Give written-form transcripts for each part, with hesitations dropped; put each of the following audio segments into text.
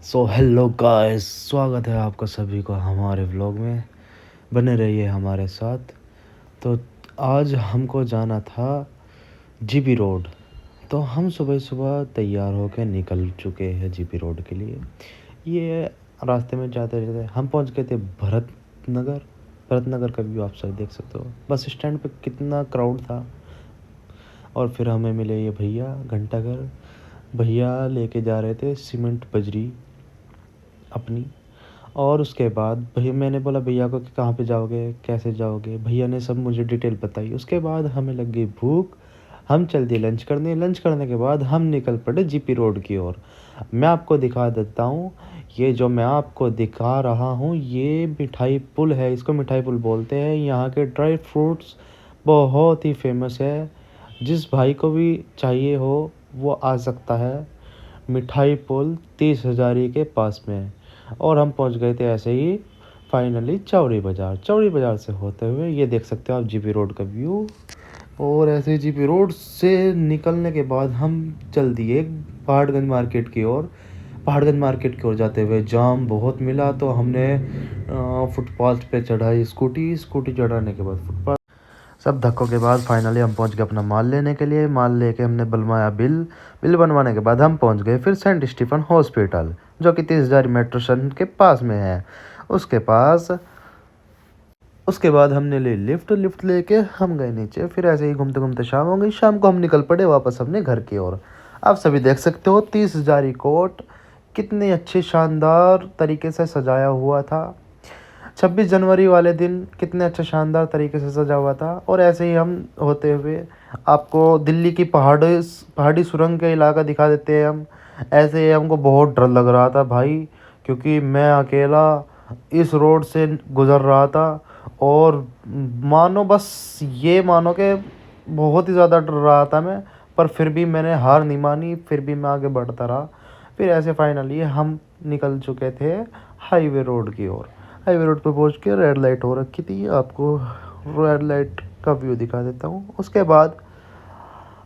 So hello guys, स्वागत है आपका सभी को हमारे व्लॉग में। बने रहिए हमारे साथ। तो आज हमको जाना था जीबी रोड। तो हम सुबह सुबह तैयार होकर निकल चुके हैं जीबी रोड के लिए। ये रास्ते में जाते जाते हम पहुंच गए थे भरत नगर। भरत नगर का व्यू आप सब देख सकते हो। बस स्टैंड पे कितना क्राउड था। और फिर हमें मिले ये भैया घंटाघर। भैया लेके जा रहे थे सीमेंट बजरी अपनी। और उसके बाद भैया, मैंने बोला भैया को कि कहाँ पे जाओगे, कैसे जाओगे। भैया ने सब मुझे डिटेल बताई। उसके बाद हमें लग गई भूख। हम चल दिए लंच करने। लंच करने के बाद हम निकल पड़े जीपी रोड की ओर। मैं आपको दिखा देता हूँ। ये जो मैं आपको दिखा रहा हूँ ये मिठाई पुल है। इसको मिठाई पुल बोलते हैं। यहाँ के ड्राई फ्रूट्स बहुत ही फेमस है। जिस भाई को भी चाहिए हो वो आ सकता है। मिठाई पुल 30 हजारी के पास में है। और हम पहुंच गए थे ऐसे ही फाइनली चौड़ी बाज़ार। चौड़ी बाज़ार से होते हुए ये देख सकते हो आप जीपी रोड का व्यू। और ऐसे ही जीपी रोड से निकलने के बाद हम चल दिए पहाड़गंज मार्केट की ओर। पहाड़गंज मार्केट की ओर जाते हुए जाम बहुत मिला तो हमने फुटपाथ पे चढ़ाई स्कूटी। स्कूटी चढ़ाने के बाद फुटपाथ सब धक्कों के बाद फाइनली हम पहुंच गए अपना माल लेने के लिए। माल लेके हमने बनवाया बिल। बिल बनवाने के बाद हम पहुंच गए फिर सेंट स्टीफन हॉस्पिटल, जो कि 30 हजारी मेट्रो स्टेशन के पास में है। उसके पास उसके बाद हमने ले लिफ्ट। लिफ्ट लेके हम गए नीचे। फिर ऐसे ही घूमते घूमते शाम हो गई। शाम को हम निकल पड़े वापस अपने घर की ओर। आप सभी देख सकते हो 30 हजारी कोर्ट कितने अच्छे शानदार तरीके से सजाया हुआ था। 26 जनवरी वाले दिन कितने अच्छा शानदार तरीके से सजा हुआ था। और ऐसे ही हम होते हुए आपको दिल्ली की पहाड़ी सुरंग के इलाका दिखा देते हैं हम। ऐसे ही हमको बहुत डर लग रहा था भाई, क्योंकि मैं अकेला इस रोड से गुज़र रहा था। और मानो बस ये मानो कि बहुत ही ज़्यादा डर रहा था मैं। पर फिर भी मैंने हार नहीं मानी। फिर भी मैं आगे बढ़ता रहा। फिर ऐसे फाइनली हम निकल चुके थे हाईवे रोड की ओर। हाईवे रोड पे पहुंच के रेड लाइट हो रखी थी। आपको रेड लाइट का व्यू दिखा देता हूँ। उसके बाद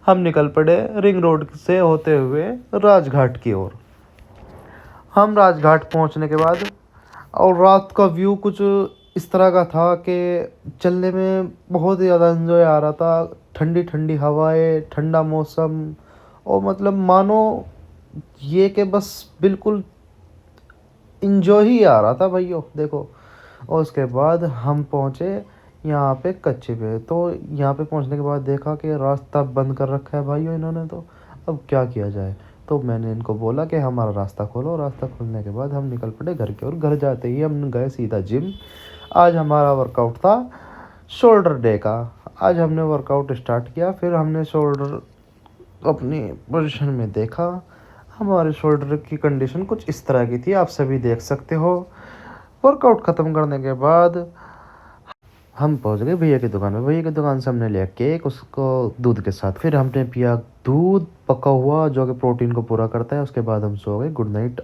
हम निकल पड़े रिंग रोड से होते हुए राजघाट की ओर। हम राजघाट पहुंचने के बाद और रात का व्यू कुछ इस तरह का था कि चलने में बहुत ही ज़्यादा एंजॉय आ रहा था। ठंडी ठंडी हवाएं, ठंडा मौसम। और मतलब मानो ये कि बस बिल्कुल इंजॉय ही आ रहा था भाइयों, देखो। और उसके बाद हम पहुँचे यहाँ पे कच्चे पे। तो यहाँ पे पहुँचने के बाद देखा कि रास्ता बंद कर रखा है भाइयों इन्होंने। तो अब क्या किया जाए। तो मैंने इनको बोला कि हमारा रास्ता खोलो। रास्ता खोलने के बाद हम निकल पड़े घर की ओर। घर जाते ही हम गए सीधा जिम। आज हमारा वर्कआउट था शोल्डर डे का। आज हमने वर्कआउट स्टार्ट किया। फिर हमने शोल्डर अपनी पोजीशन में देखा। हमारे शोल्डर की कंडीशन कुछ इस तरह की थी, आप सभी देख सकते हो। वर्कआउट ख़त्म करने के बाद हम पहुंच गए भैया की दुकान में। भैया की दुकान से हमने लिया केक, उसको दूध के साथ। फिर हमने पिया दूध पका हुआ जो कि प्रोटीन को पूरा करता है। उसके बाद हम सो गए। Good night